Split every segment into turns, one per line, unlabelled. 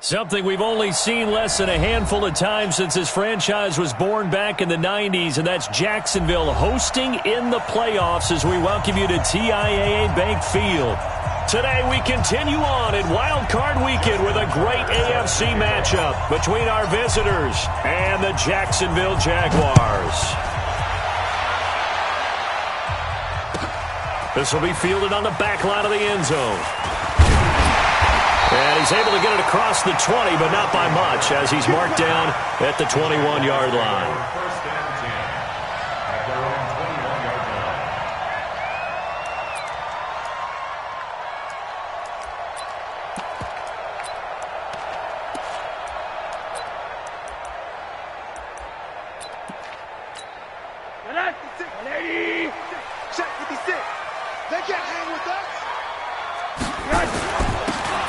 Something we've only seen less than a handful of times since this franchise was born back in the 90s, and that's Jacksonville hosting in the playoffs as we welcome you to TIAA Bank Field. Today we continue on in Wild Card Weekend with a great AFC matchup between our visitors and the Jacksonville Jaguars. This will be fielded on the back line of the end zone. And he's able to get it across the 20, but not by much, as he's marked down at the 21-yard line.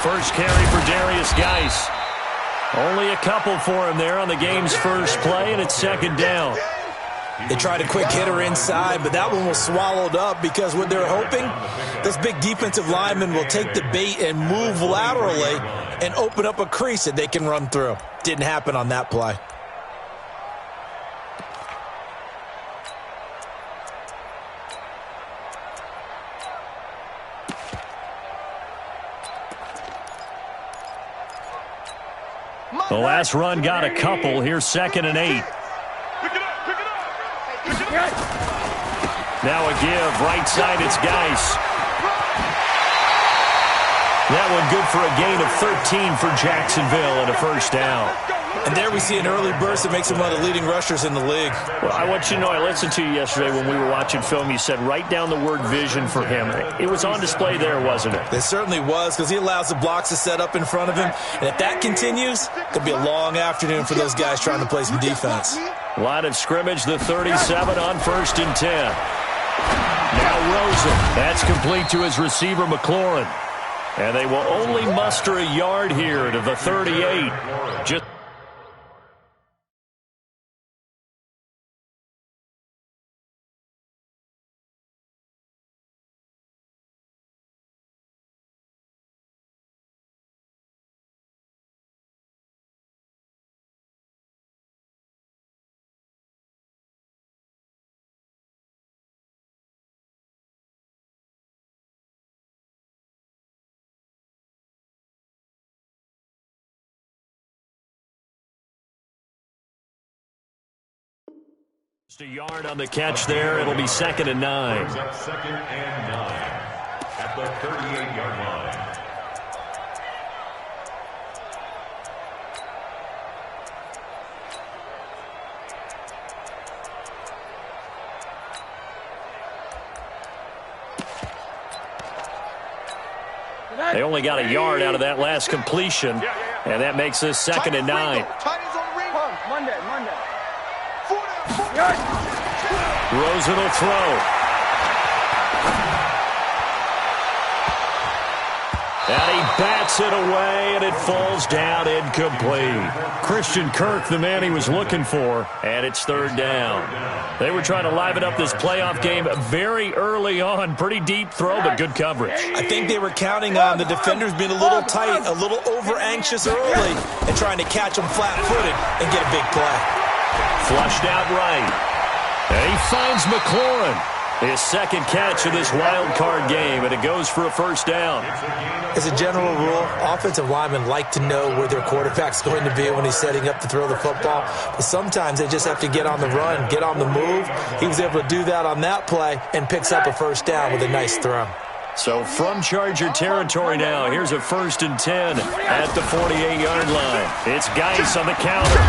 First carry for Darius Geis. Only a couple for him there on the game's first play, and it's second down.
They tried a quick hitter inside, but that one was swallowed up because what they're hoping, this big defensive lineman will take the bait and move laterally and open up a crease that they can run through. Didn't happen on that play.
The last run got a couple. Here's 2nd and 8. Now a give. Right side, it's Geis. That one good for a gain of 13 for Jacksonville and a first down.
And there we see an early burst that makes him one of the leading rushers in the league.
Well, I want you to know, I listened to you yesterday when we were watching film. You said write down the word vision for him. It was on display there, wasn't it?
It certainly was, because he allows the blocks to set up in front of him. And if that continues, it could be a long afternoon for those guys trying to play some defense.
Line of scrimmage, the 37 on 1st and 10. Now Rosen. That's complete to his receiver, McLaurin. And they will only muster a yard here to the 38. Just a yard on the catch there. It'll be 2nd and 9.
2nd and 9 at the 38-yard line.
They only got a yard out of that last completion, and that makes this 2nd and 9.
Monday.
Rosen will throw. And he bats it away, and it falls down incomplete. Christian Kirk, the man he was looking for, and it's 3rd down. They were trying to liven up this playoff game very early on. Pretty deep throw, but good coverage.
I think they were counting on the defenders being a little tight, a little over-anxious early, and trying to catch them flat-footed and get a big play.
Flushed out right. And he finds McLaurin. His 2nd catch of this wild card game, and it goes for a first down.
As a general rule, offensive linemen like to know where their quarterback's going to be when he's setting up to throw the football. But sometimes they just have to get on the run, get on the move. He was able to do that on that play and picks up a first down with a nice throw.
So from Charger territory now, here's a 1st and 10 at the 48-yard line. It's Geis on the counter.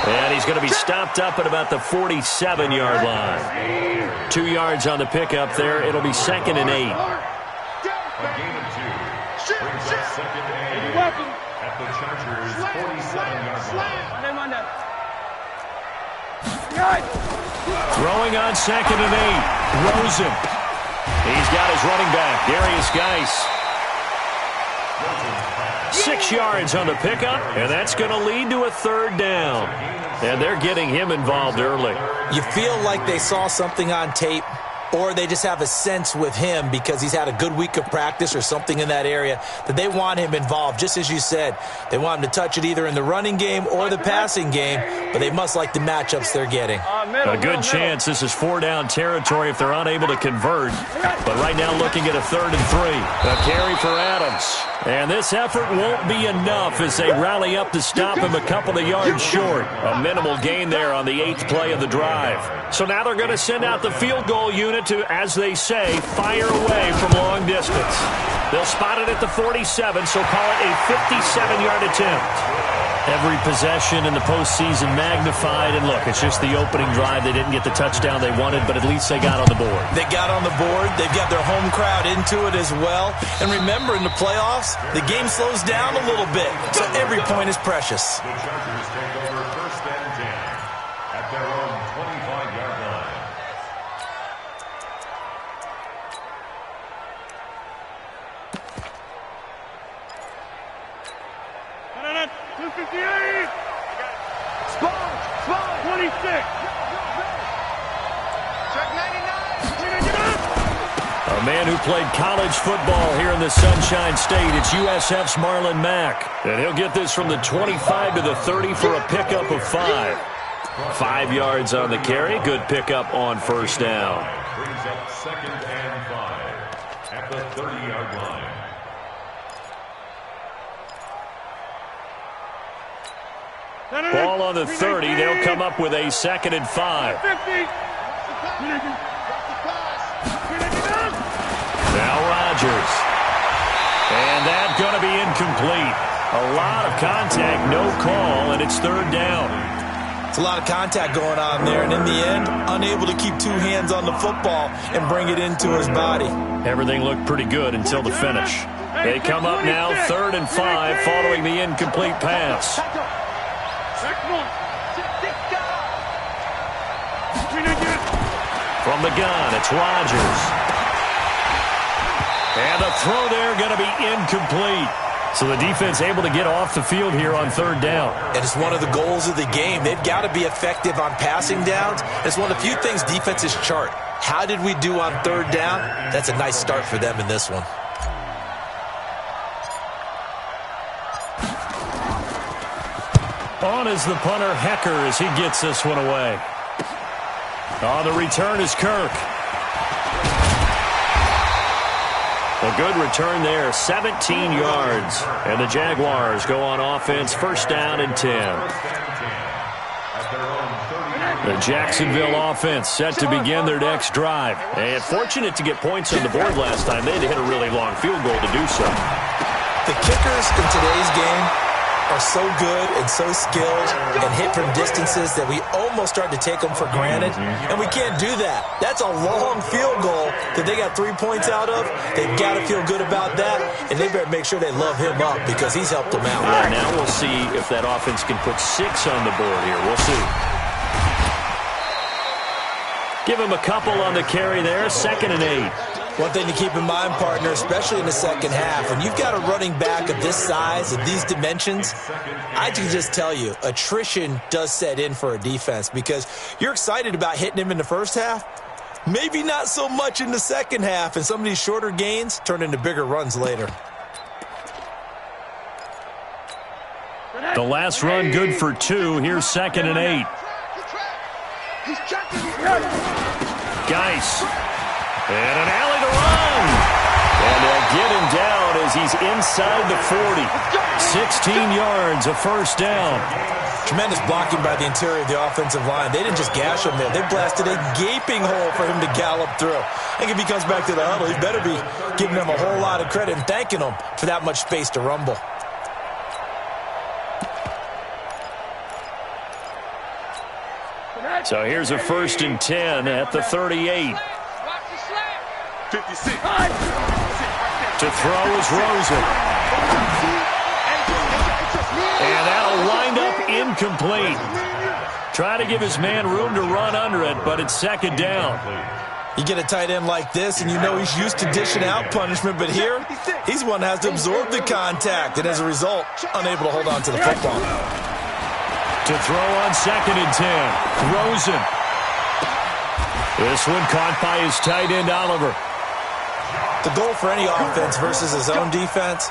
And he's going to be stopped up at about the 47-yard line. 2 yards on the pickup there. It'll be 2nd and 8.
A gain of 2 brings up 2nd and 8 at the Chargers' 47-yard line.
Throwing on 2nd and 8. Rosen. He's got his running back, Darius Geis. 6 yards on the pickup, and that's going to lead to a 3rd down. And they're getting him involved early.
You feel like they saw something on tape or they just have a sense with him because he's had a good week of practice or something in that area that they want him involved. Just as you said, they want him to touch it either in the running game or the passing game, but they must like the matchups they're getting.
A good chance this is 4-down territory if they're unable to convert. But right now looking at a 3rd and 3. A carry for Adams. And this effort won't be enough as they rally up to stop him a couple of yards short. A minimal gain there on the 8th play of the drive. So now they're going to send out the field goal unit to, as they say, fire away from long distance. They'll spot it at the 47, so call it a 57-yard attempt. Every possession in the postseason magnified, and look, it's just the opening drive. They didn't get the touchdown they wanted, but at least they got on the board.
They got on the board. They've got their home crowd into it as well. And remember, in the playoffs, the game slows down a little bit, so every point is precious.
The Chargers take over 1st and 10 at their own 25-yard line.
Spot, 26. Check 99.
A man who played college football here in the Sunshine State. It's USF's Marlon Mack. And he'll get this from the 25 to the 30 for a pickup of 5. 5 yards on the carry. Good pickup on 1st down.
Brings up 2nd and 5 at the 30-yard line.
Ball on the 30. They'll come up with a 2nd and 5. Now Rodgers. And that's going to be incomplete. A lot of contact, no call, and it's 3rd down.
It's a lot of contact going on there, and in the end, unable to keep 2 hands on the football and bring it into his body.
Everything looked pretty good until the finish. They come up now 3rd and 5 following the incomplete pass. From the gun, it's Rodgers. And the throw there going to be incomplete. So the defense able to get off the field here on 3rd down.
And it's one of the goals of the game. They've got to be effective on passing downs. It's one of the few things defenses chart. How did we do on 3rd down? That's a nice start for them in this one.
On is the punter, Hecker, as he gets this one away. On the return is Kirk. A good return there, 17 yards. And the Jaguars go on offense, 1st down and 10. The Jacksonville offense set to begin their next drive. And fortunate to get points on the board last time. They had to hit a really long field goal to do so.
The kickers in today's game are so good and so skilled and hit from distances that we almost start to take them for granted, and we can't do that. That's a long field goal that they got 3 points out of. They've got to feel good about that, and they better make sure they love him up because he's helped them out.
Yeah, now we'll see if that offense can put 6 on the board here. We'll see. Give him a couple on the carry there, 2nd and 8.
One thing to keep in mind, partner, especially in the second half, when you've got a running back of this size, of these dimensions, I can just tell you, attrition does set in for a defense because you're excited about hitting him in the first half, maybe not so much in the second half, and some of these shorter gains turn into bigger runs later.
The last run good for 2. Here's 2nd and 8. Geis. And an alley to run. And they'll get him down as he's inside the 40. 16 yards, a 1st down.
Tremendous blocking by the interior of the offensive line. They didn't just gash him there. They blasted a gaping hole for him to gallop through. I think if he comes back to the huddle, he better be giving them a whole lot of credit and thanking them for that much space to rumble.
So here's a 1st and 10 at the 38.
56.
To throw is Rosen. And that'll wind up incomplete. Try to give his man room to run under it, but it's 2nd down.
You get a tight end like this, and you know he's used to dishing out punishment, but here, he's one that has to absorb the contact, and as a result, unable to hold on to the football.
To throw on 2nd and 10. Rosen. This one caught by his tight end, Oliver.
The goal for any offense versus his own defense,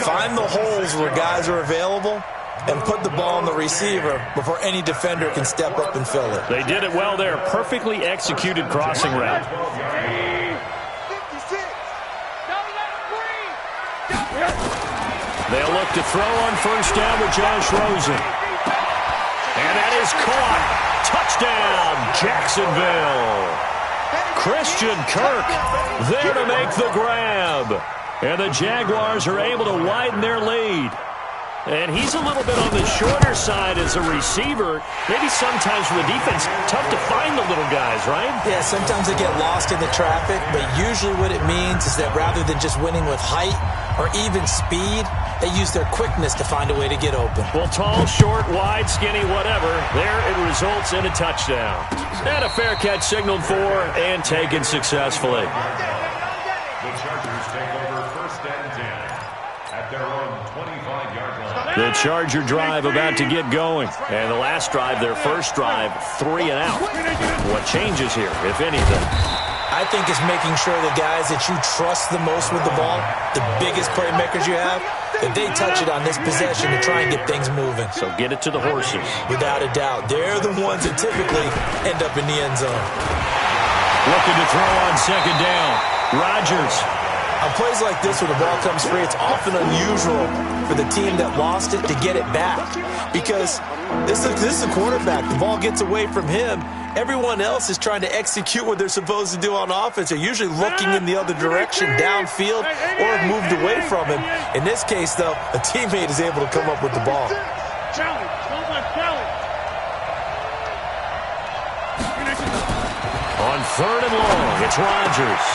find the holes where guys are available and put the ball on the receiver before any defender can step up and fill it.
They did it well there. Perfectly executed crossing route. They'll look to throw on first down with Josh Rosen. And that is caught. Touchdown, Jacksonville. Christian Kirk there to make the grab. And the Jaguars are able to widen their lead. And he's a little bit on the shorter side as a receiver. Maybe sometimes for the defense, tough to find the little guys, right?
Yeah, sometimes they get lost in the traffic, but usually what it means is that rather than just winning with height or even speed, they use their quickness to find a way to get open.
Well, tall, short, wide, skinny, whatever, there it results in a touchdown. And a fair catch signaled for and taken successfully.
The Chargers take over first and 10 at their own 25-yard line.
The Charger drive about to get going. And the last drive, their first drive, 3 and out. What changes here, if anything?
I think it's making sure the guys that you trust the most with the ball, the biggest playmakers you have, that they touch it on this possession to try and get things moving.
So get it to the horses.
Without a doubt. They're the ones that typically end up in the end zone.
Looking to throw on second down. Rodgers.
On plays like this where the ball comes free, it's often unusual for the team that lost it to get it back. Because this is a quarterback. The ball gets away from him. Everyone else is trying to execute what they're supposed to do on offense. They're usually looking in the other direction, downfield, or have moved away from him. In this case, though, a teammate is able to come up with the ball.
On third and long, it's Rodgers.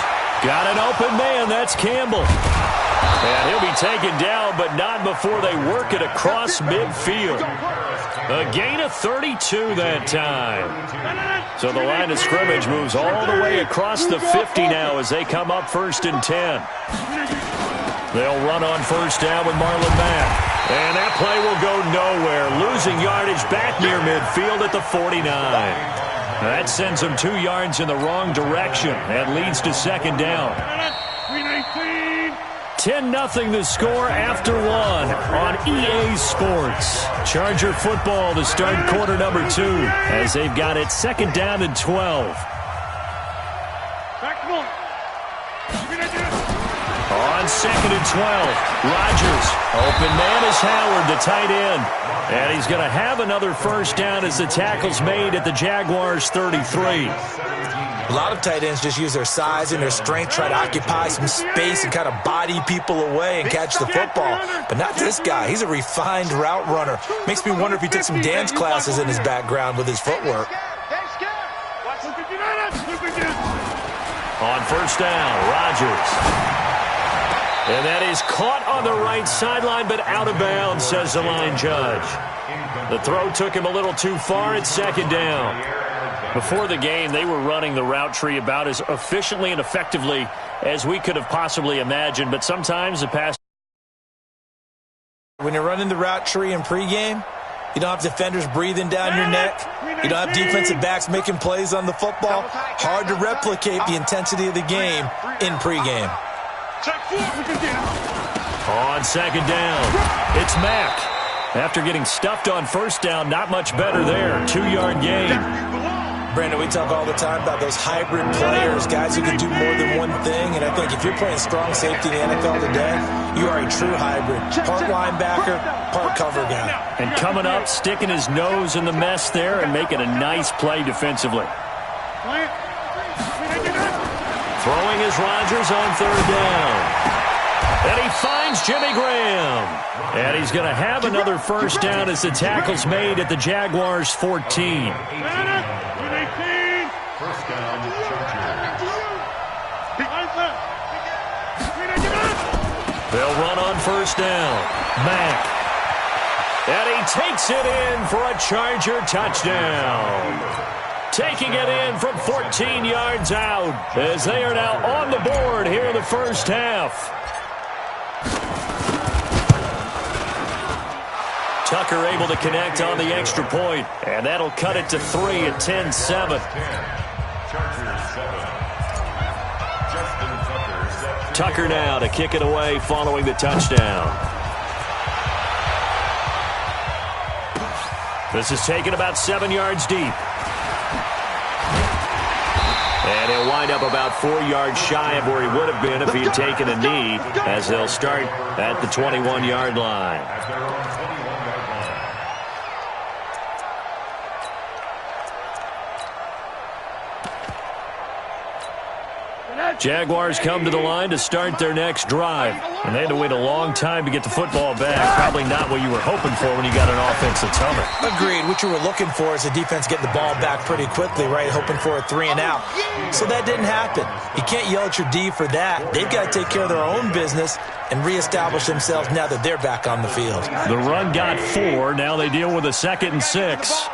Got an open man, that's Campbell. And he'll be taken down, but not before they work it across midfield. A gain of 32 that time. So the line of scrimmage moves all the way across the 50 now as they come up first and 10. They'll run on first down with Marlon Mack. And that play will go nowhere, losing yardage back near midfield at the 49. That sends them 2 yards in the wrong direction and leads to second down. 10-0 the score after 1 on EA Sports. Charger football to start quarter number 2 as they've got it second down and 12. On second and 12, Rodgers. Open man is Howard, the tight end. And he's going to have another first down as the tackle's made at the Jaguars' 33.
A lot of tight ends just use their size and their strength, try to occupy some space and kind of body people away and catch the football. But not this guy. He's a refined route runner. Makes me wonder if he took some dance classes in his background with his footwork.
On first down, Rodgers. And that is caught on the right sideline, but out of bounds, says the line judge. The throw took him a little too far at second down. Before the game, they were running the route tree about as efficiently and effectively as we could have possibly imagined, but sometimes the pass.
When you're running the route tree in pregame, you don't have defenders breathing down your neck. You don't have defensive backs making plays on the football. Hard to replicate the intensity of the game in pregame.
On second down, it's Mack. After getting stuffed on first down, not much better there. 2-yard gain.
Brandon, we talk all the time about those hybrid players, guys who can do more than one thing. And I think if you're playing strong safety in the NFL today, you are a true hybrid. Part linebacker, part cover guy.
And coming up, sticking his nose in the mess there and making a nice play defensively. Throwing is Rodgers on third down. And he finds Jimmy Graham. And he's going to have another first down as the tackle's made at the Jaguars' 14.
First down, Chargers.
They'll run on first down. Mack. And he takes it in for a Charger touchdown. Taking it in from 14 yards out as they are now on the board here in the first half. Tucker able to connect on the extra point, and that'll cut it to 3 at 10-7.
Chargers
Tucker now to kick it away following the touchdown. This is taken about 7 yards deep. And he'll wind up about 4 yards shy of where he would have been if he had taken a knee, as they'll start at the 21-yard line. Jaguars come to the line to start their next drive. And they had to wait a long time to get the football back. Probably not what you were hoping for when you got an offense that's humming.
Agreed. What you were looking for is the defense getting the ball back pretty quickly, right? Hoping for a 3-and-out. So that didn't happen. You can't yell at your D for that. They've got to take care of their own business and reestablish themselves now that they're back on the field.
The run got 4. Now they deal with a 2nd and 6.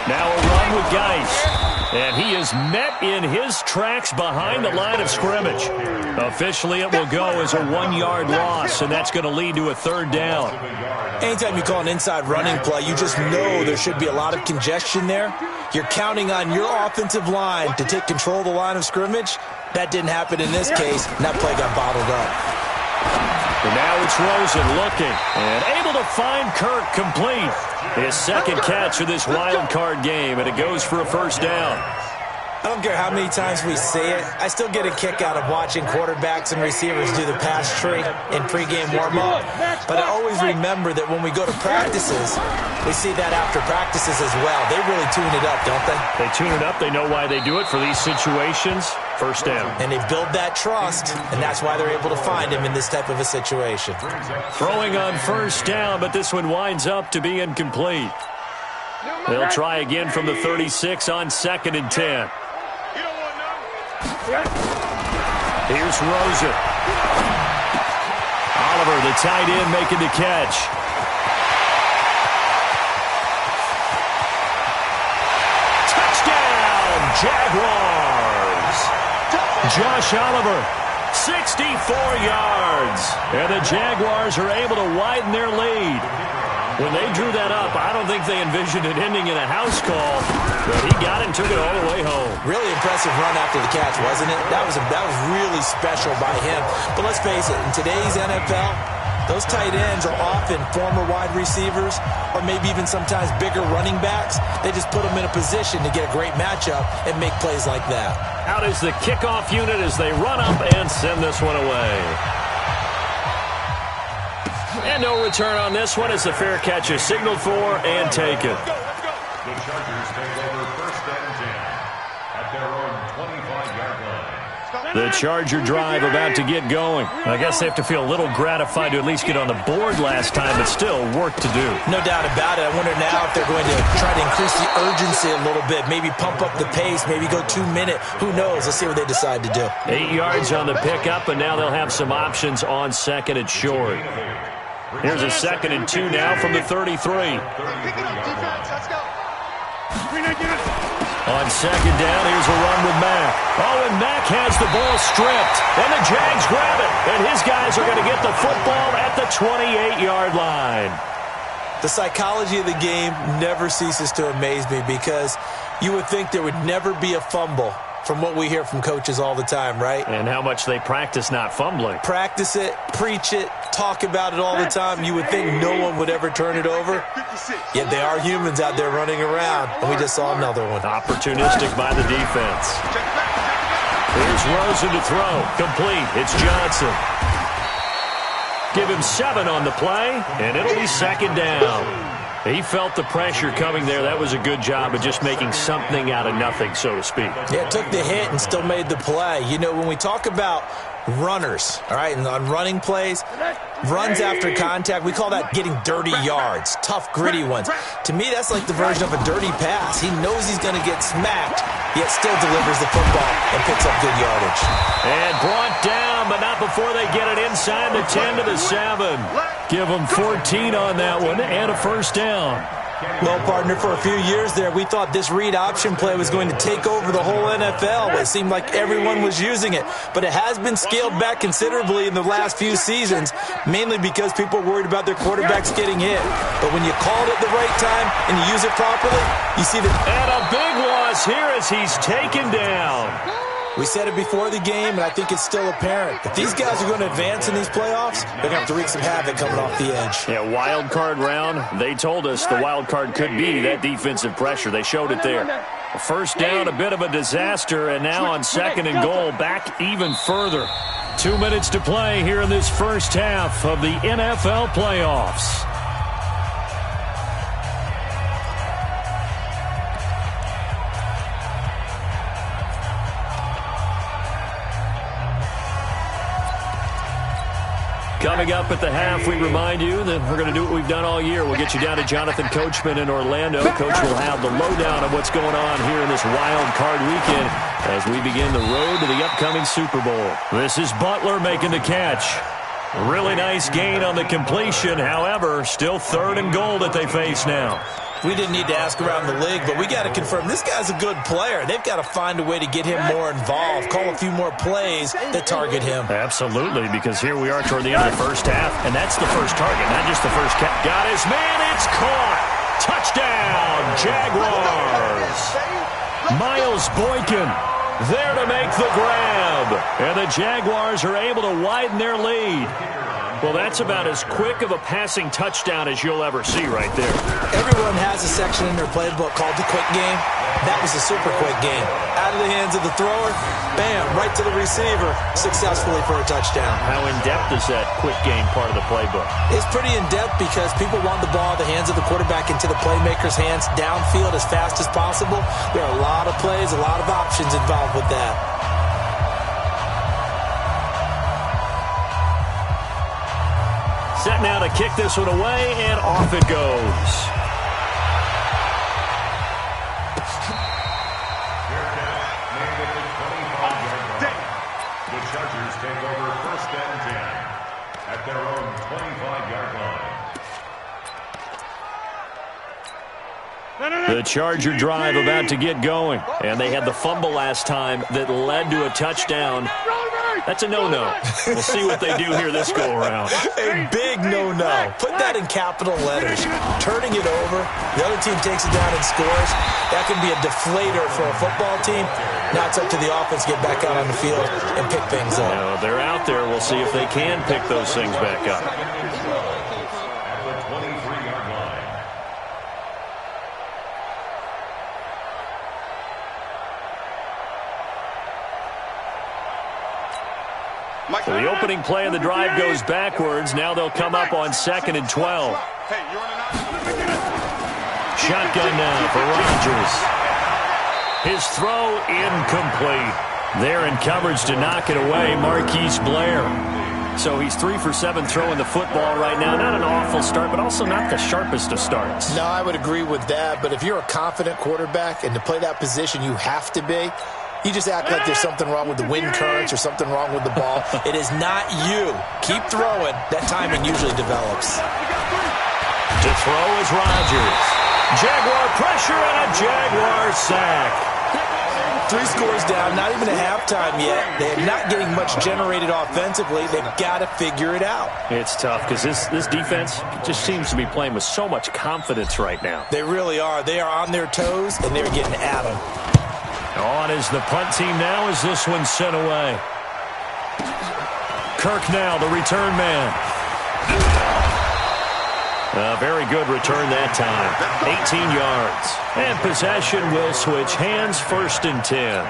Now a run with Geis. And he is met in his tracks behind the line of scrimmage. Officially, it will go as a 1-yard loss, and that's going to lead to a 3rd down.
Anytime you call an inside running play, you just know there should be a lot of congestion there. You're counting on your offensive line to take control of the line of scrimmage. That didn't happen in this case, and that play got bottled up.
And now it's Rosen looking and able to find Kirk complete. His 2nd catch of this wild card game, and it goes for a 1st down.
I don't care how many times we say it, I still get a kick out of watching quarterbacks and receivers do the pass tree in pregame warm-up. But I always remember that when we go to practices, we see that after practices as well. They really tune it up, don't they?
They tune it up. They know why they do it for these situations. 1st down.
And they build that trust, and that's why they're able to find him in this type of a situation.
Throwing on 1st down, but this one winds up to be incomplete. They'll try again from the 36 on 2nd and 10. Here's Rosen. Oliver, the tight end, making the catch. Touchdown, Jaguars! Josh Oliver, 64 yards. And the Jaguars are able to widen their lead. When they drew that up, I don't think they envisioned it ending in a house call, but he got it and took it all the way home.
Really impressive run after the catch, wasn't it? That was really special by him. But let's face it, in today's NFL, those tight ends are often former wide receivers or maybe even sometimes bigger running backs. They just put them in a position to get a great matchup and make plays like that.
Out is the kickoff unit as they run up and send this one away. And no return on this one as the fair catch is signaled for and taken.
The Chargers take over 1st and 10 at their own 25-yard line.
The Charger drive about to get going. I guess they have to feel a little gratified to at least get on the board last time, but still work to do.
No doubt about it. I wonder now if they're going to try to increase the urgency a little bit, maybe pump up the pace, maybe go 2-minute. Who knows? Let's see what they decide to do.
8 yards on the pickup, and now they'll have some options on 2nd and short. Here's a 2nd and 2 now from the 33.
Pick it up, defense. Let's go.
On 2nd down, here's a run with Mack. Oh, and Mack has the ball stripped. And the Jags grab it. And his guys are going to get the football at the 28-yard line.
The psychology of the game never ceases to amaze me because you would think there would never be a fumble from what we hear from coaches all the time, right?
And how much they practice not fumbling.
Practice it, preach it, talk about it all the time. You would think no one would ever turn it over. Yet they are humans out there running around, and we just saw another one.
Opportunistic by the defense. Here's Rosen to throw. Complete. It's Johnson. Give him 7 on the play, and it'll be 2nd down. He felt the pressure coming there. That was a good job of just making something out of nothing, so to speak.
Yeah, took the hit and still made the play. You know, when we talk about runners, all right, and on running plays, runs after contact, we call that getting dirty yards, tough, gritty ones. To me, that's like the version of a dirty pass. He knows he's going to get smacked, yet still delivers the football and picks up good yardage.
And brought down, but not before they get it inside the 10 to the 7. Give them 14 on that one and a 1st down.
Well, partner, for a few years there, we thought this read option play was going to take over the whole NFL. It seemed like everyone was using it, but it has been scaled back considerably in the last few seasons, mainly because people are worried about their quarterbacks getting hit. But when you call it at the right time and you use it properly, you see that.
And a big loss here as he's taken down.
We said it before the game, and I think it's still apparent. If these guys are going to advance in these playoffs, they're going to have to wreak some havoc coming off the edge.
Yeah, wild card round. They told us the wild card could be that defensive pressure. They showed it there. First down, a bit of a disaster, and now on second and goal, back even further. 2 minutes to play here in this first half of the NFL playoffs. Coming up at the half, we remind you that we're going to do what we've done all year. We'll get you down to Jonathan Coachman in Orlando. Coach will have the lowdown of what's going on here in this wild card weekend as we begin the road to the upcoming Super Bowl. This is Butler making the catch. Really nice gain on the completion. However, still third and goal that they face now.
We didn't need to ask around the league, but we got to confirm this guy's a good player. They've got to find a way to get him more involved, call a few more plays that target him.
Absolutely, because here we are toward the end of the first half, and that's the first target, not just the first catch. Got his man, it's caught. Touchdown, Jaguars. Miles Boykin there to make the grab, and the Jaguars are able to widen their lead. Well, that's about as quick of a passing touchdown as you'll ever see right there.
Everyone has a section in their playbook called the quick game. That was a super quick game. Out of the hands of the thrower, bam, right to the receiver, successfully for a touchdown.
How in-depth is that quick game part of the playbook?
It's pretty in-depth because people want the ball, the hands of the quarterback into the playmaker's hands, downfield as fast as possible. There are a lot of plays, a lot of options involved with that.
Set now to kick this one away, and off it goes.
The Chargers take over first and 10 at their own 25-yard line.
The Charger drive about to get going, and they had the fumble last time that led to a touchdown. That's a no-no. We'll see what they do here this go-around.
A big no-no. Put that in capital letters. Turning it over, the other team takes it down and scores. That can be a deflator for a football team. Now it's up to the offense to get back out on the field and pick things up.
No, they're out there. We'll see if they can pick those things back up.
At the 23-yard line.
So the opening play of the drive goes backwards. Now they'll come up on second and 12. Shotgun now for Rodgers. His throw incomplete. There in coverage to knock it away, Marquise Blair. So he's 3 for 7 throwing the football right now. Not an awful start, but also not the sharpest of starts.
No, I would agree with that. But if you're a confident quarterback and to play that position you have to be, you just act like there's something wrong with the wind currents or something wrong with the ball. It is not you. Keep throwing. That timing usually develops.
To throw is Rodgers. Jaguar pressure and a Jaguar sack.
3 scores down, not even a halftime yet. They're not getting much generated offensively. They've got to figure it out.
It's tough because this defense just seems to be playing with so much confidence right now.
They really are. They are on their toes, and they're getting at them.
On is the punt team now as this one's sent away. Kirk now, the return man. A very good return that time. 18 yards. And possession will switch hands, first and 10.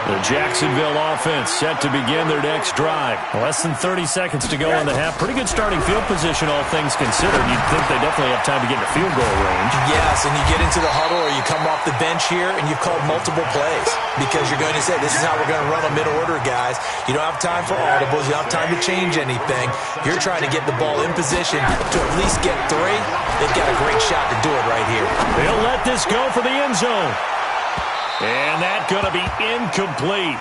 The Jacksonville offense set to begin their next drive. Less than 30 seconds to go in the half. Pretty good starting field position, all things considered. You'd think they definitely have time to get into field goal range.
Yes, and you get into the huddle or you come off the bench here and you've called multiple plays because you're going to say, this is how we're going to run a mid-order, guys. You don't have time for audibles. You don't have time to change anything. You're trying to get the ball in position to at least get 3. They've got a great shot to do it right here.
They'll let this go for the end zone. And that's going to be incomplete.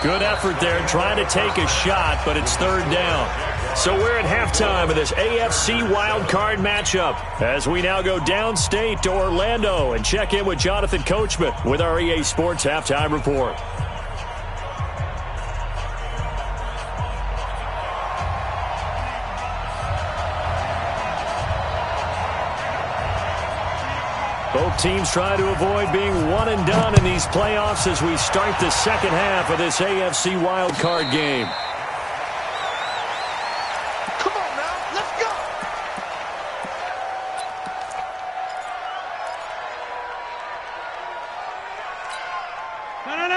Good effort there trying to take a shot, but it's third down. So we're at halftime of this AFC wildcard matchup as we now go downstate to Orlando and check in with Jonathan Coachman with our EA Sports Halftime Report. Both teams try to avoid being one and done in these playoffs as we start the second half of this AFC wildcard game.
Come on now, let's go.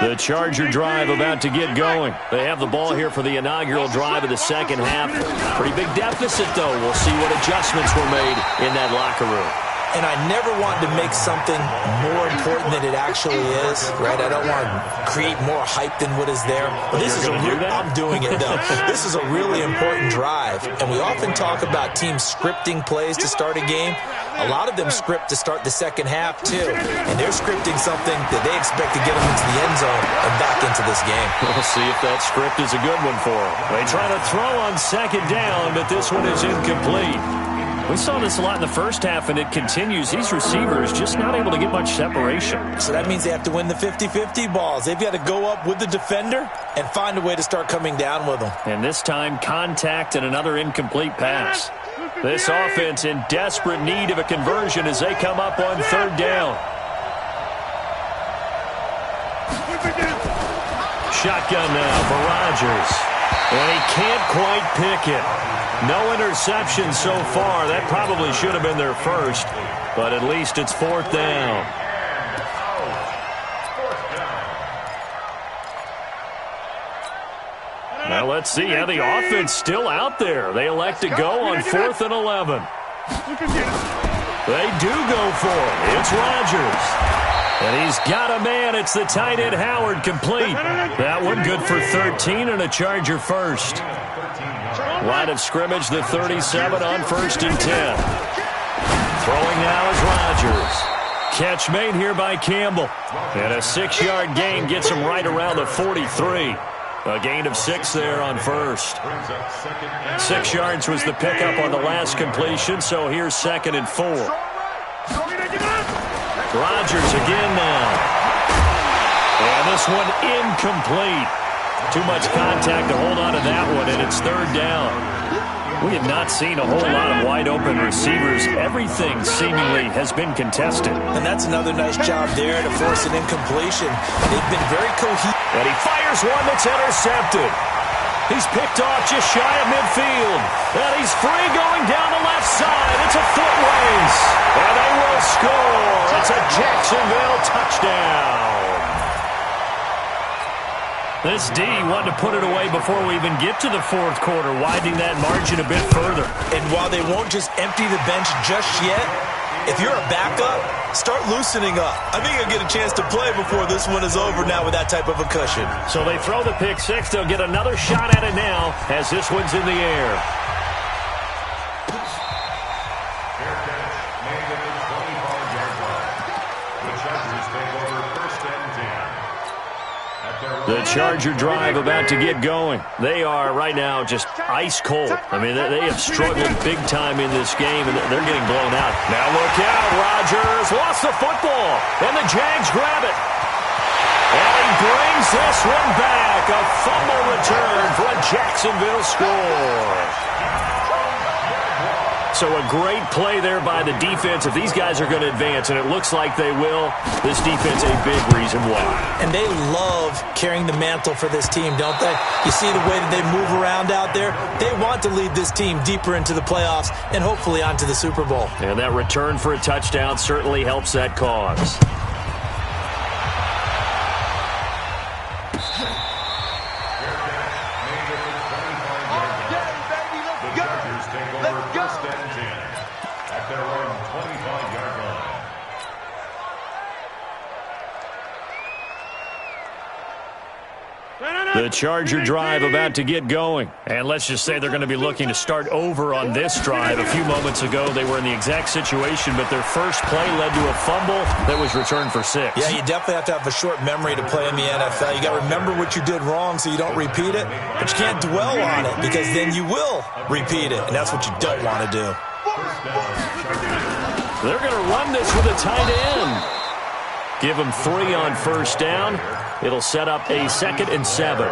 The Charger drive about to get going. They have the ball here for the inaugural drive of the second half. Pretty big deficit, though. We'll see what adjustments were made in that locker room.
And I never want to make something more important than it actually is, right? I don't want to create more hype than what is there. But this is I'm doing it, though. This is a really important drive. And we often talk about teams scripting plays to start a game. A lot of them script to start the second half, too. And they're scripting something that they expect to get them into the end zone and back into this game.
We'll see if that script is a good one for them. They try to throw on second down, but this one is incomplete. We saw this a lot in the first half, and it continues. These receivers just not able to get much separation.
So that means they have to win the 50-50 balls. They've got to go up with the defender and find a way to start coming down with them.
And this time, contact and another incomplete pass. This offense in desperate need of a conversion as they come up on third down. Shotgun now for Rodgers. And he can't quite pick it. No interception so far. That probably should have been their first, but at least it's fourth down. Now let's see how the offense still out there. They elect to go on 4th and 11. They do go for it. It's Rodgers. And he's got a man. It's the tight end Howard, complete. That one good for 13 and a Charger first. Line of scrimmage, the 37 on 1st and 10. Throwing now is Rodgers. Catch made here by Campbell. And a 6-yard gain gets him right around the 43. A gain of 6 there on first. 6 yards was the pickup on the last completion, so here's 2nd and 4. Rodgers again now. And this one incomplete. Too much contact to hold on to that one, and it's 3rd down. We have not seen a whole lot of wide-open receivers. Everything seemingly has been contested.
And that's another nice job there to force an incompletion. They've been very cohesive.
And he fires one that's intercepted. He's picked off just shy of midfield. And he's free going down the left side. It's a foot race. And they will score. It's a Jacksonville touchdown. This D wanted to put it away before we even get to the 4th quarter, widening that margin a bit further.
And while they won't just empty the bench just yet, if you're a backup, start loosening up. I think you'll get a chance to play before this one is over now with that type of a cushion.
So they throw the pick 6. They'll get another shot at it now as this one's in the air. The Charger drive about to get going. They are right now just ice cold. I mean, they have struggled big time in this game, and they're getting blown out. Now look out, Rodgers lost the football, and the Jags grab it. And he brings this one back. A fumble return for a Jacksonville score. So a great play there by the defense. If these guys are going to advance, and it looks like they will, this defense a big reason why.
And they love carrying the mantle for this team, don't they? You see the way that they move around out there? They want to lead this team deeper into the playoffs and hopefully onto the Super Bowl.
And that return for a touchdown certainly helps that cause. The Charger drive about to get going. And let's just say they're going to be looking to start over on this drive. A few moments ago, they were in the exact situation, but their first play led to a fumble that was returned for 6.
Yeah, you definitely have to have a short memory to play in the NFL. You got to remember what you did wrong so you don't repeat it, but you can't dwell on it because then you will repeat it, and that's what you don't want to do.
They're going to run this with a tight end. Give them 3 on first down. It'll set up a 2nd and 7.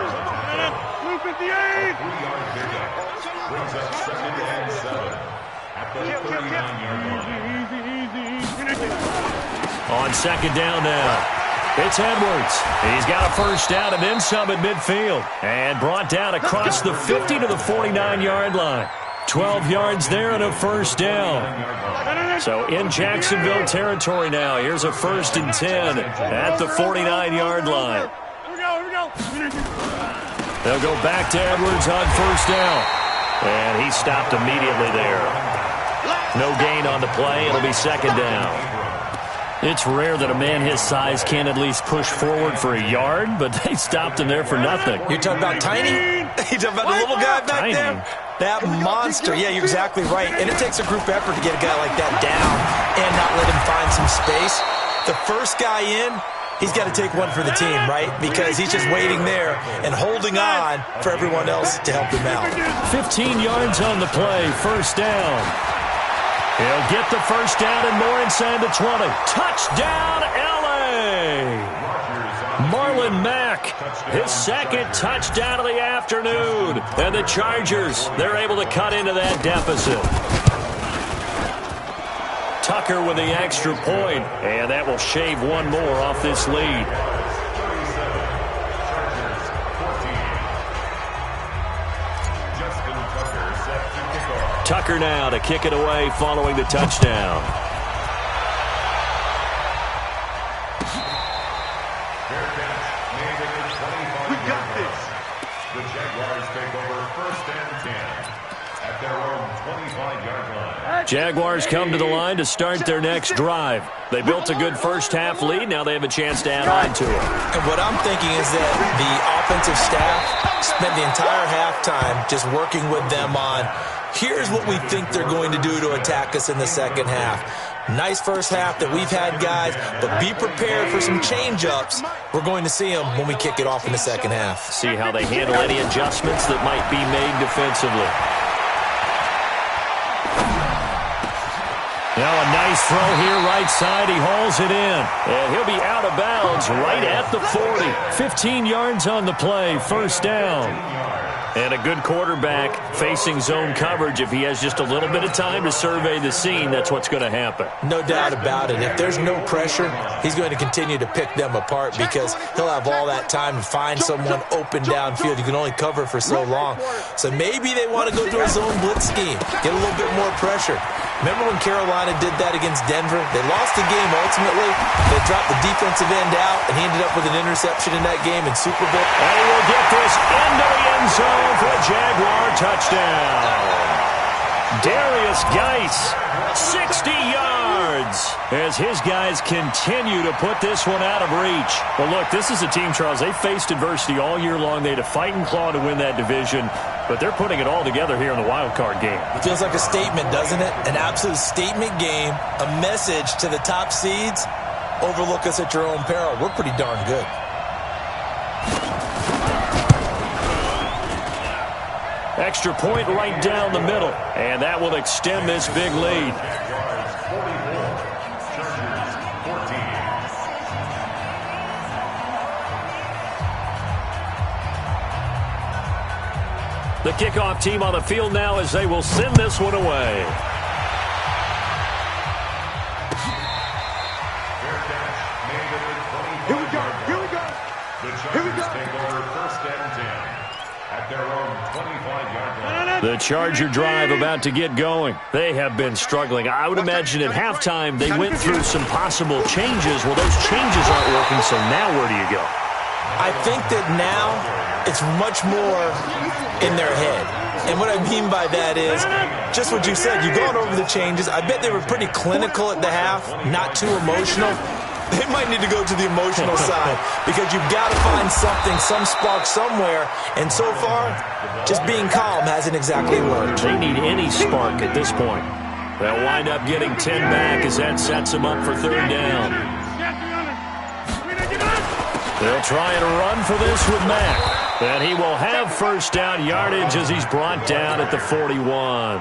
On second down now. It's Edwards. He's got a first down and then some at midfield. And brought down across the 50 to the 49-yard line. 12 yards there and a first down. So in Jacksonville territory now. Here's a 1st and 10 at the 49-yard line. They'll go back to Edwards on first down. And he stopped immediately there. No gain on the play. It'll be second down. It's rare that a man his size can't at least push forward for a yard, but they stopped him there for nothing.
You're talking about Tiny? You're talking about the little guy back there? That monster. Yeah, you're exactly right. And it takes a group effort to get a guy like that down and not let him find some space. The first guy in, he's got to take one for the team, right? Because he's just waiting there and holding on for everyone else to help him out.
15 yards on the play, first down. He'll get the first down and more inside the 20. Touchdown, L.A. Marlon Mack, his second touchdown of the afternoon. And the Chargers, they're able to cut into that deficit. Tucker with the extra point, and that will shave one more off this lead. Tucker now to kick it away following the touchdown.
We got this. The Jaguars take over 1st and 10 at their own 25-yard line.
Jaguars come to the line to start their next drive. They built a good first-half lead. Now they have a chance to add on to it.
And what I'm thinking is that the offensive staff spent the entire halftime just working with them on, here's what we think they're going to do to attack us in the second half. Nice first half that we've had, guys, but be prepared for some change-ups. We're going to see them when we kick it off in the second half.
See how they handle any adjustments that might be made defensively. Now a nice throw here, right side. He hauls it in. And he'll be out of bounds right at the 40. 15 yards on the play, first down. And a good quarterback facing zone coverage. If he has just a little bit of time to survey the scene, that's what's going to happen.
No doubt about it. If there's no pressure, he's going to continue to pick them apart because he'll have all that time to find someone open downfield. You can only cover for so long. So maybe they want to go to a zone blitz scheme, get a little bit more pressure. Remember when Carolina did that against Denver? They lost the game ultimately. They dropped the defensive end out, and he ended up with an interception in that game in Super Bowl.
And he will get this into the end zone for a Jaguar touchdown. Darius Geis, 60 yards, as his guys continue to put this one out of reach. Well, look, this is a team, Charles, they faced adversity all year long. They had to fight and claw to win that division, but they're putting it all together here in the wild card game.
It feels like a statement, doesn't it? An absolute statement game, a message to the top seeds. Overlook us at your own peril. We're pretty darn good.
Extra point right down the middle, and that will extend this big lead. The kickoff team on the field now as they will send this one away.
Here we go. Here we go.
The Chargers take over 1st and 10 at their own 25-yard line.
The Charger drive about to get going. They have been struggling. I would imagine at halftime they went through some possible changes. Well, those changes aren't working, so now where do you go?
I think that now it's much more in their head. And what I mean by that is just what you said. You've gone over the changes. I bet they were pretty clinical at the half, not too emotional. They might need to go to the emotional side because you've got to find something, some spark somewhere. And so far, just being calm hasn't exactly worked.
They need any spark at this point. They'll wind up getting 10 back as that sets them up for third down. They'll try and run for this with Mack. And he will have first down yardage as he's brought down at the 41.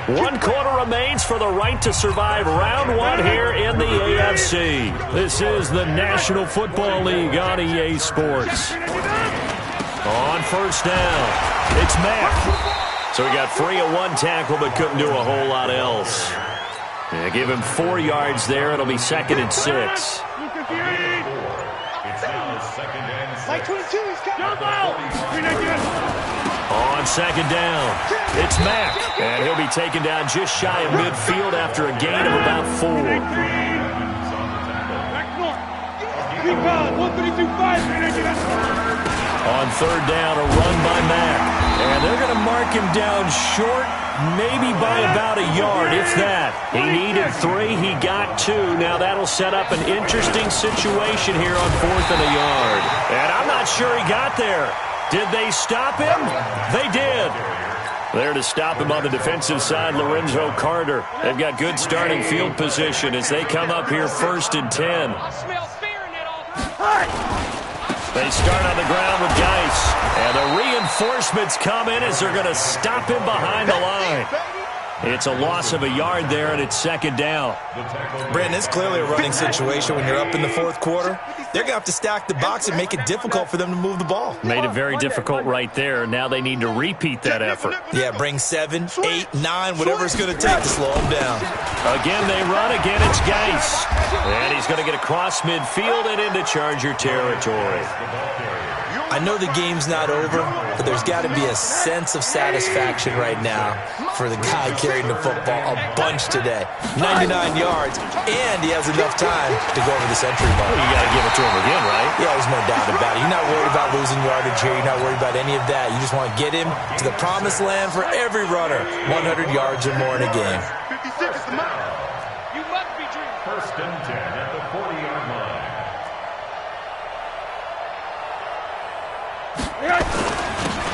1 quarter remains for the right to survive round 1 here in the AFC. This is the National Football League on EA Sports. On first down, it's Mack. So he got free of one tackle but couldn't do a whole lot else. Yeah, give him 4 yards there. It'll be 2nd and 6.
It's now 2nd and 6.
Like 22, he's coming.
On 2nd down, it's Mack, and he'll be taken down just shy of midfield after a gain of about 4. On 3rd down, a run by Mack, and they're going to mark him down short, maybe by about a yard, if that. He needed 3, he got 2. Now that'll set up an interesting situation here on 4th and a yard. And I'm not sure he got there. Did they stop him? They did. There to stop him on the defensive side, wldcrd. They've got good starting field position as they come up here 1st and 10. They start on the ground with Geis. And the reinforcements come in as they're going to stop him behind the line. It's a loss of a yard there, and it's 2nd down.
Brandon, it's clearly a running situation when you're up in the 4th quarter. They're going to have to stack the box and make it difficult for them to move the ball.
Made it very difficult right there. Now they need to repeat that effort.
Yeah, bring 7, 8, 9, whatever it's going to take to slow them down.
Again, they run. Again, it's Geis. And he's going to get across midfield and into Charger territory.
I know the game's not over, but there's got to be a sense of satisfaction right now for the guy carrying the football a bunch today. 99 yards, and he has enough time to go over the century mark.
Well, you got to give it to him again, right?
Yeah, there's no doubt about it. You're not worried about losing yardage here. You're not worried about any of that. You just want to get him to the promised land for every runner. 100 yards or more in a game.
56 is the mark. You must be dreaming.
1st and 10 at the 40-yard line.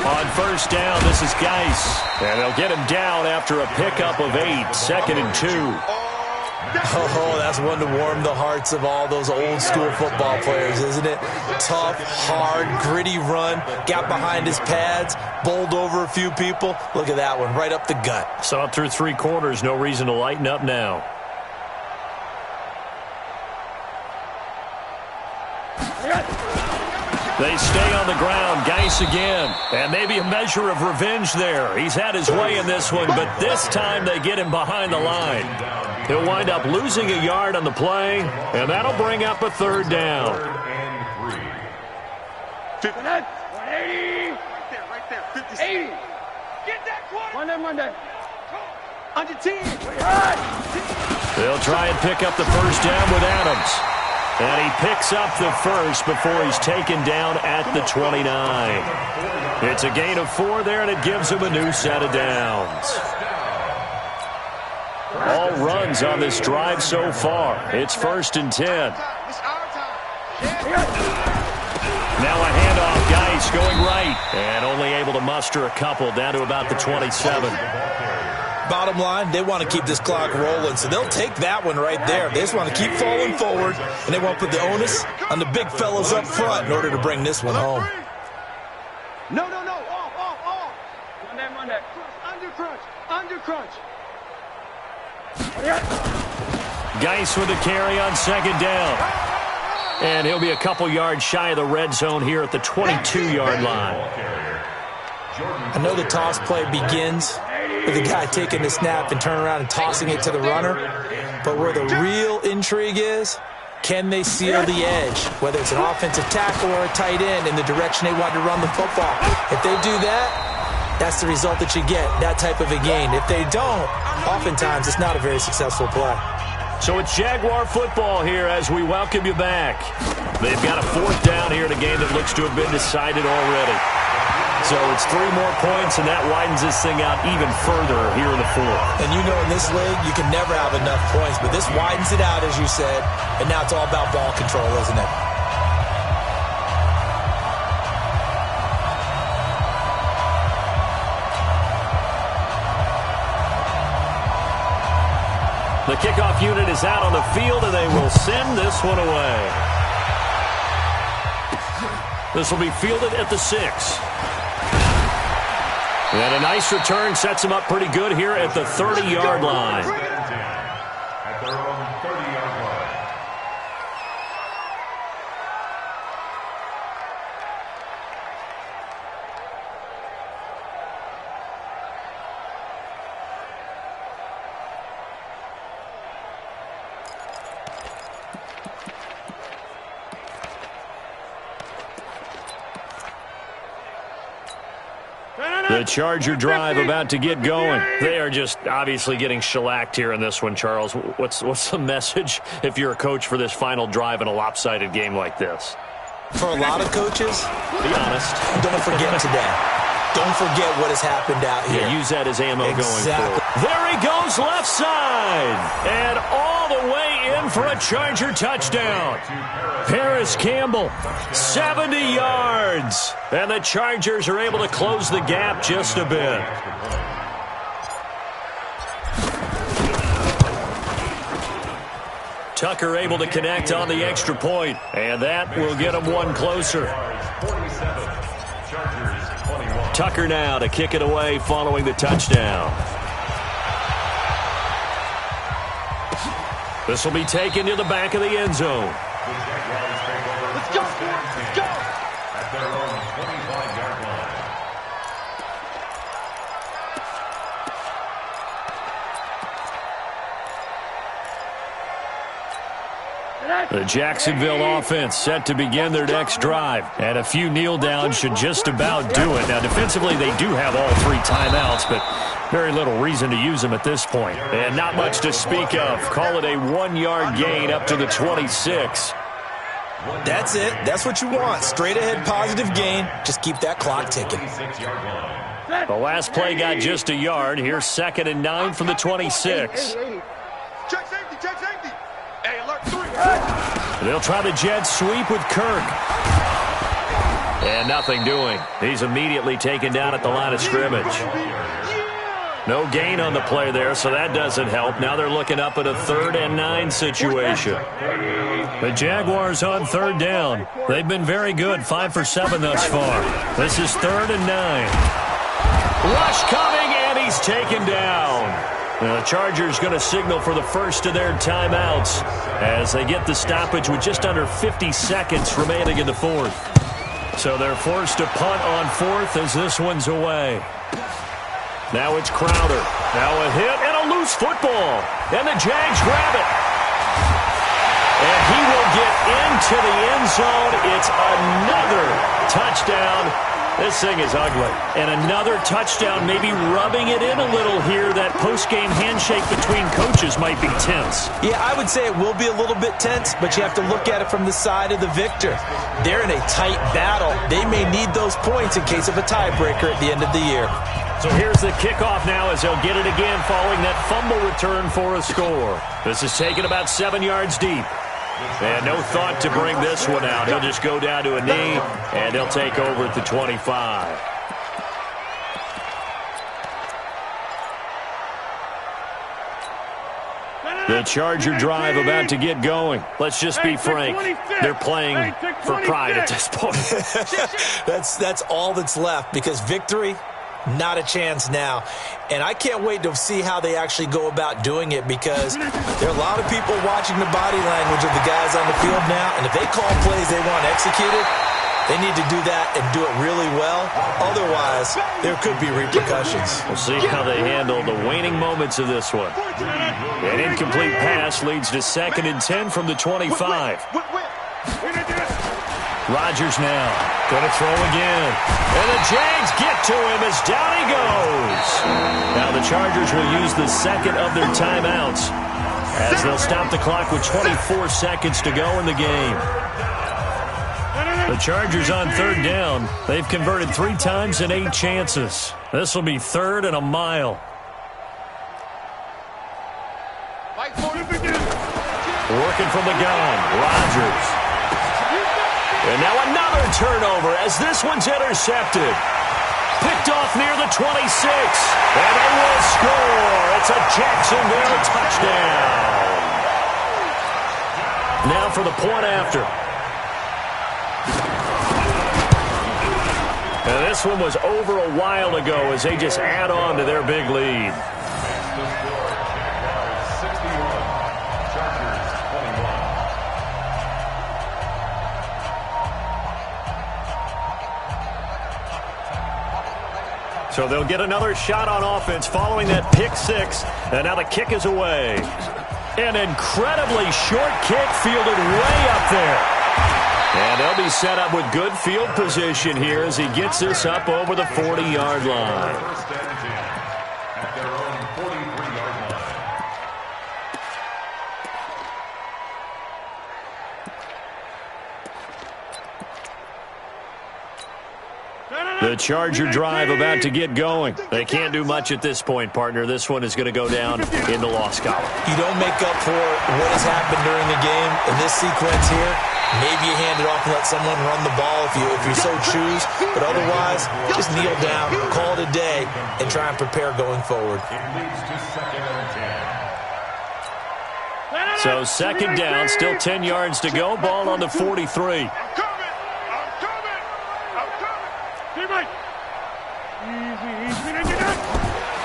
On 1st down, this is Geis. And they'll get him down after a pickup of 8, 2nd and 2.
Oh, that's one to warm the hearts of all those old school football players, isn't it? Tough, hard, gritty run. Got behind his pads, bowled over a few people. Look at that one, right up the gut.
So up through 3 quarters, no reason to lighten up now. They stay on the ground. Geis again. And maybe a measure of revenge there. He's had his way in this one, but this time they get him behind the line. He'll wind up losing a yard on the play, and that'll bring up a 3rd down.
180. Right there. 50. 80. Get that quarter. Monday. Under 10.
They'll try and pick up the 1st down with Adams. And he picks up the 1st before he's taken down at the 29. It's a gain of 4 there, and it gives him a new set of downs. All runs on this drive so far. It's 1st and 10. Now a handoff. Geis going right. And only able to muster a couple down to about the 27.
Bottom line, they want to keep this clock rolling, so they'll take that one right there. They just want to keep falling forward, and they want to put the onus on the big fellas up front in order to bring this one home.
No. Off. Monday. Under crunch.
Geis with the carry on 2nd down. And he'll be a couple yards shy of the red zone here at the 22-yard line.
I know the toss play begins with the guy taking the snap and turning around and tossing it to the runner. But where the real intrigue is, can they seal the edge, whether it's an offensive tackle or a tight end, in the direction they want to run the football? If they do that, that's the result that you get, that type of a gain. If they don't, oftentimes it's not a very successful play.
So it's Jaguar football here as we welcome you back. They've got a 4th down here in a game that looks to have been decided already. So it's 3 more points, and that widens this thing out even further here in the 4th.
And you know in this league, you can never have enough points, but this widens it out, as you said, and now it's all about ball control, isn't it?
The kickoff unit is out on the field, and they will send this one away. This will be fielded at the 6. And a nice return sets him up pretty good here at the 30-yard line.
At their own 30-yard line.
The Charger drive about to get going. They are just obviously getting shellacked here in this one, Charles. What's the message if you're a coach for this final drive in a lopsided game like this?
For a lot of coaches,
be honest,
don't forget today. Don't forget what has happened out here.
Yeah, use that as ammo going forward. There he goes left side. And all the way in for a Charger touchdown. Paris Campbell, 70 yards. And the Chargers are able to close the gap just a bit. Tucker able to connect on the extra point. And that will get him one closer. Tucker now to kick it away following the touchdown. This will be taken to the back of the end zone.
Let's go! Let's go!
At their own 25-yard line.
The Jacksonville offense set to begin their next drive. And a few kneel downs should just about do it. Now, defensively, they do have all three timeouts, but very little reason to use them at this point. And not much to speak of. Call it a 1-yard gain up to the 26.
That's it. That's what you want. Straight ahead positive gain. Just keep that clock ticking.
The last play got just a yard. Here's 2nd and 9 from the 26.
Check safety, check safety. Hey, alert 3.
They'll try the jet sweep with Kirk. And nothing doing. He's immediately taken down at the line of scrimmage. No gain on the play there, so that doesn't help. Now they're looking up at a 3rd and 9 situation. The Jaguars on 3rd down. They've been very good, 5 for 7 thus far. This is 3rd and 9. Rush coming, and he's taken down. The Chargers going to signal for the first of their timeouts as they get the stoppage with just under 50 seconds remaining in the 4th. So they're forced to punt on 4th as this one's away. Now it's Crowder. Now a hit and a loose football. And the Jags grab it. And he will get into the end zone. It's another touchdown. This thing is ugly. And another touchdown, maybe rubbing it in a little here. That post-game handshake between coaches might be tense.
Yeah, I would say it will be a little bit tense, but you have to look at it from the side of the victor. They're in a tight battle. They may need those points in case of a tiebreaker at the end of the year.
So here's the kickoff now as they'll get it again following that fumble return for a score. This is taken about 7 yards deep. And no thought to bring this one out. He'll just go down to a knee, and they'll take over at the 25. The Charger drive about to get going. Let's just be frank. They're playing for pride at this point.
That's all that's left because victory, not a chance now. And I can't wait to see how they actually go about doing it because there are a lot of people watching the body language of the guys on the field now. And if they call plays they want executed, they need to do that and do it really well. Otherwise, there could be repercussions.
We'll see how they handle the waning moments of this one. An incomplete pass leads to 2nd and 10 from the 25. Rodgers now going to throw again. And the Jags get to him as down he goes. Now the Chargers will use the 2nd of their timeouts as they'll stop the clock with 24 seconds to go in the game. The Chargers on 3rd down. They've converted 3 times in 8 chances. This will be 3rd and a mile. Working from the gun, Rodgers. And now another turnover as this one's intercepted. Picked off near the 26. And they will score. It's a Jacksonville touchdown. Now for the point after. And this one was over a while ago as they just add on to their big lead. So they'll get another shot on offense following that pick 6. And now the kick is away. An incredibly short kick fielded way up there. And they'll be set up with good field position here as he gets this up over the 40-yard line.
First and 10 at their own 43-yard line.
The Charger drive about to get going. They can't do much at this point, partner. This one is going to go down in the loss column.
You don't make up for what has happened during the game in this sequence here. Maybe you hand it off and let someone run the ball if you so choose. But otherwise, just kneel down, call it a day, and try and prepare going forward.
It leads to second and 10.
So second down, still 10 yards to go. Ball on the 43.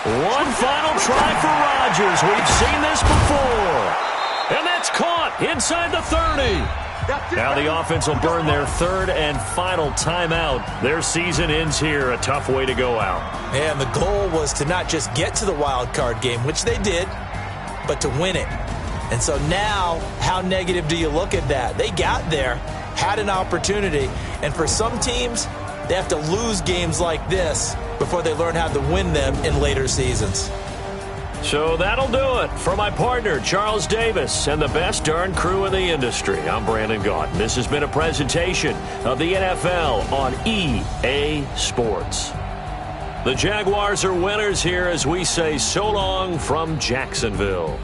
One final try for Rodgers. We've seen this before. And that's caught inside the 30. Now the offense will burn their third and final timeout. Their season ends here. A tough way to go out.
And the goal was to not just get to the wild card game, which they did, but to win it. And so now, how negative do you look at that? They got there, had an opportunity, and for some teams, they have to lose games like this before they learn how to win them in later seasons.
So that'll do it for my partner, Charles Davis, and the best darn crew in the industry. I'm Brandon Gaunt. This has been a presentation of the NFL on EA Sports. The Jaguars are winners here as we say so long from Jacksonville.